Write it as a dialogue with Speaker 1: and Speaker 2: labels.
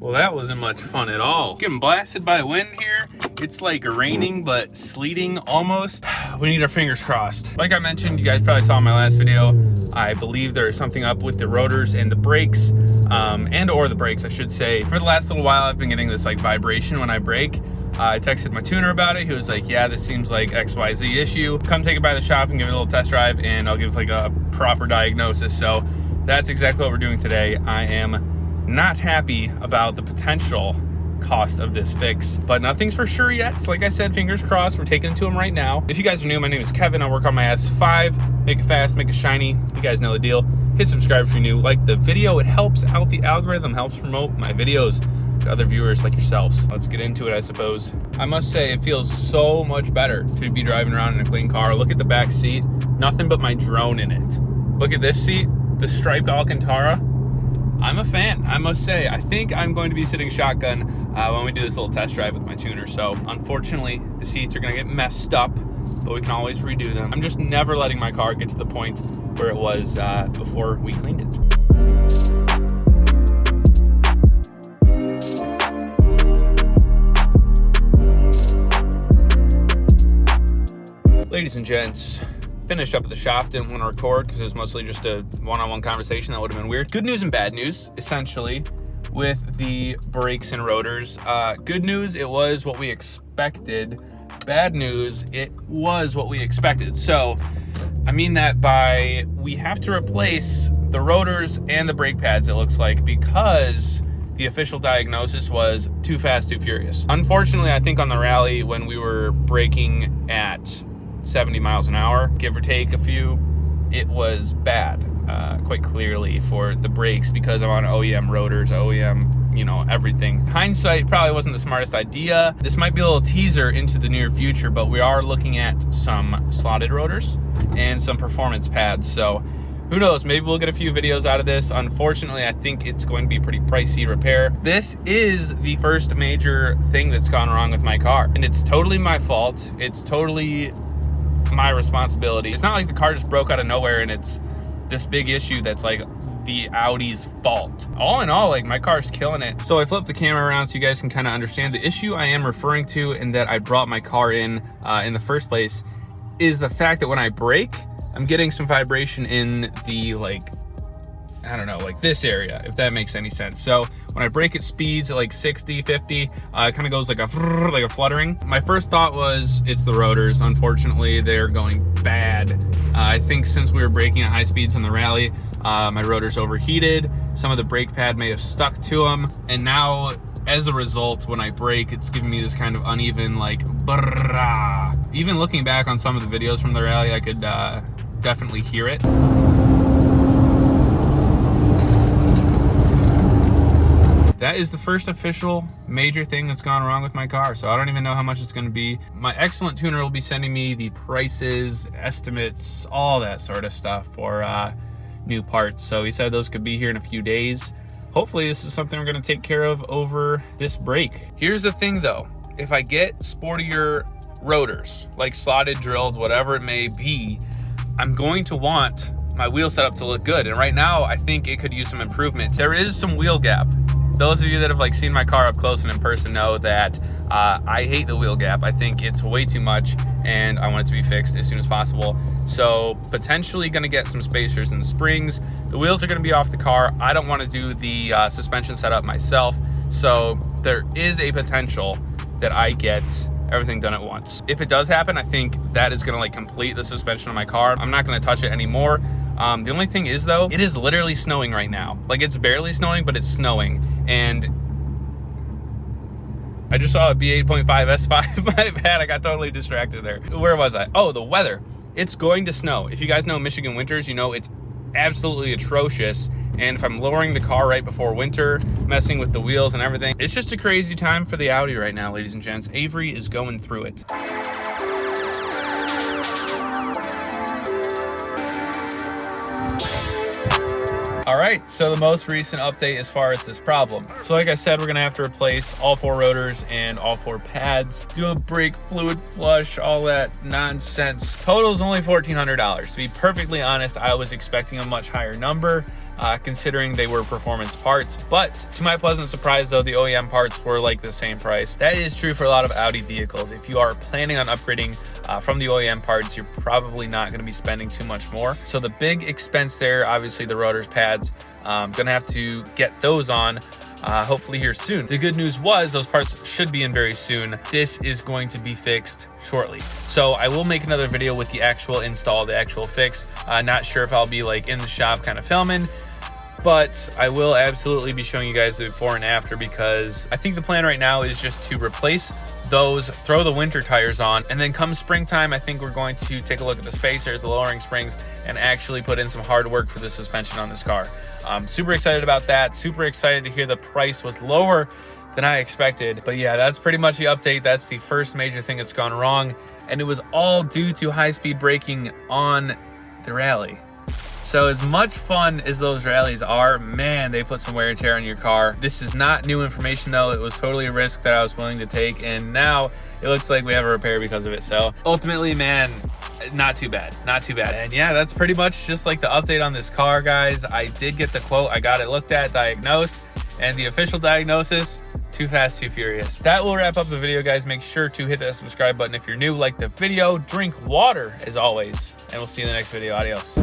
Speaker 1: Well, that wasn't much fun at all. Getting blasted by wind here. It's like raining, but sleeting almost. We need our fingers crossed. Like I mentioned, you guys probably saw in my last video, I believe there is something up with the rotors and the brakes, and or the brakes, I should say. For the last little while, I've been getting this like vibration when I brake. I texted my tuner about it. He was like, yeah, this seems like XYZ issue. Come take it by the shop and give it a little test drive, and I'll give like a proper diagnosis. So that's exactly what we're doing today. I am not happy about the potential cost of this fix, but nothing's for sure yet. So like I said, fingers crossed, we're taking it to him right now. If you guys are new, my name is Kevin. I work on my S5, make it fast, make it shiny. You guys know the deal. Hit subscribe if you're new, like the video. It helps out the algorithm, helps promote my videos to other viewers like yourselves. Let's get into it, I suppose. I must say, it feels so much better to be driving around in a clean car. Look at the back seat, nothing but my drone in it. Look at this seat, the striped Alcantara. I'm a fan, I must say. I think I'm going to be sitting shotgun when we do this little test drive with my tuner. So unfortunately, the seats are gonna get messed up, but we can always redo them. I'm just never letting my car get to the point where it was before we cleaned it. Ladies and gents, finished up at the shop, didn't want to record because it was mostly just a one-on-one conversation. That would have been weird. Good news and bad news, essentially, with the brakes and rotors. Good news, it was what we expected. Bad news, it was what we expected. So, I mean that by we have to replace the rotors and the brake pads, it looks like, because the official diagnosis was too fast, too furious. Unfortunately, I think on the rally when we were braking at 70 miles an hour, give or take a few, it was bad, quite clearly for the brakes, because I'm on OEM rotors, OEM, you know, everything. Hindsight, probably wasn't the smartest idea. This might be a little teaser into the near future, but we are looking at some slotted rotors and some performance pads. So who knows, maybe we'll get a few videos out of this. Unfortunately, I think it's going to be pretty pricey repair. This is the first major thing that's gone wrong with my car, and it's totally my fault. It's totally my responsibility. It's not like the car just broke out of nowhere and it's this big issue that's like the Audi's fault. All in all, like, my car's killing it. So I flipped the camera around so you guys can kind of understand the issue I am referring to, and that I brought my car in the first place, is the fact that when I brake, I'm getting some vibration in the, like, I don't know, like this area, if that makes any sense. So when I brake at speeds at like 60, 50, it kind of goes like a fluttering. My first thought was it's the rotors. Unfortunately, they're going bad. I think since we were braking at high speeds on the rally, my rotors overheated. Some of the brake pad may have stuck to them. And now, as a result, when I brake, it's giving me this kind of uneven, like, brrrah. Even looking back on some of the videos from the rally, I could definitely hear it. That is the first official major thing that's gone wrong with my car, so I don't even know how much it's going to be. My excellent tuner will be sending me the prices, estimates, all that sort of stuff for new parts. So he said those could be here in a few days. Hopefully this is something we're going to take care of over this break. Here's the thing though, if I get sportier rotors, like slotted, drilled, whatever it may be, I'm going to want my wheel setup to look good. And right now, I think it could use some improvement. There is some wheel gap. Those of you that have like seen my car up close and in person know that I hate the wheel gap. I think it's way too much, and I want it to be fixed as soon as possible. So potentially gonna get some spacers and springs. The wheels are gonna be off the car. I don't wanna do the suspension setup myself. So there is a potential that I get everything done at once. If it does happen, I think that is gonna like complete the suspension of my car. I'm not gonna touch it anymore. The only thing is though, it is literally snowing right now. Like, it's barely snowing, but it's snowing. And I just saw a B8.5 S5. My bad, I got totally distracted there. Where was I? Oh, the weather. It's going to snow. If you guys know Michigan winters, you know it's absolutely atrocious. And if I'm lowering the car right before winter, messing with the wheels and everything, it's just a crazy time for the Audi right now, ladies and gents. Avery is going through it. All right, so the most recent update as far as this problem. So like I said, we're gonna have to replace all 4 rotors and all 4 pads, do a brake fluid flush, all that nonsense. Total's only $1,400. To be perfectly honest, I was expecting a much higher number, considering they were performance parts. But to my pleasant surprise though, the OEM parts were like the same price. That is true for a lot of Audi vehicles. If you are planning on upgrading from the OEM parts, you're probably not gonna be spending too much more. So the big expense there, obviously the rotors, pads, gonna have to get those on hopefully here soon. The good news was those parts should be in very soon. This is going to be fixed shortly. So I will make another video with the actual install, the actual fix. Not sure if I'll be like in the shop kind of filming, but I will absolutely be showing you guys the before and after, because I think the plan right now is just to replace those, throw the winter tires on, and then come springtime, I think we're going to take a look at the spacers, the lowering springs, and actually put in some hard work for the suspension on this car. Super excited about that. Super excited to hear the price was lower than I expected. But yeah, that's pretty much the update. That's the first major thing that's gone wrong, and it was all due to high-speed braking on the rally. So as much fun as those rallies are, man, they put some wear and tear on your car. This is not new information though. It was totally a risk that I was willing to take, and now it looks like we have a repair because of it. So ultimately, man, not too bad, not too bad. And yeah, that's pretty much just like the update on this car, guys. I did get the quote, I got it looked at, diagnosed, and the official diagnosis, too fast, too furious. That will wrap up the video, guys. Make sure to hit that subscribe button if you're new, like the video, drink water as always, and we'll see you in the next video. Adios.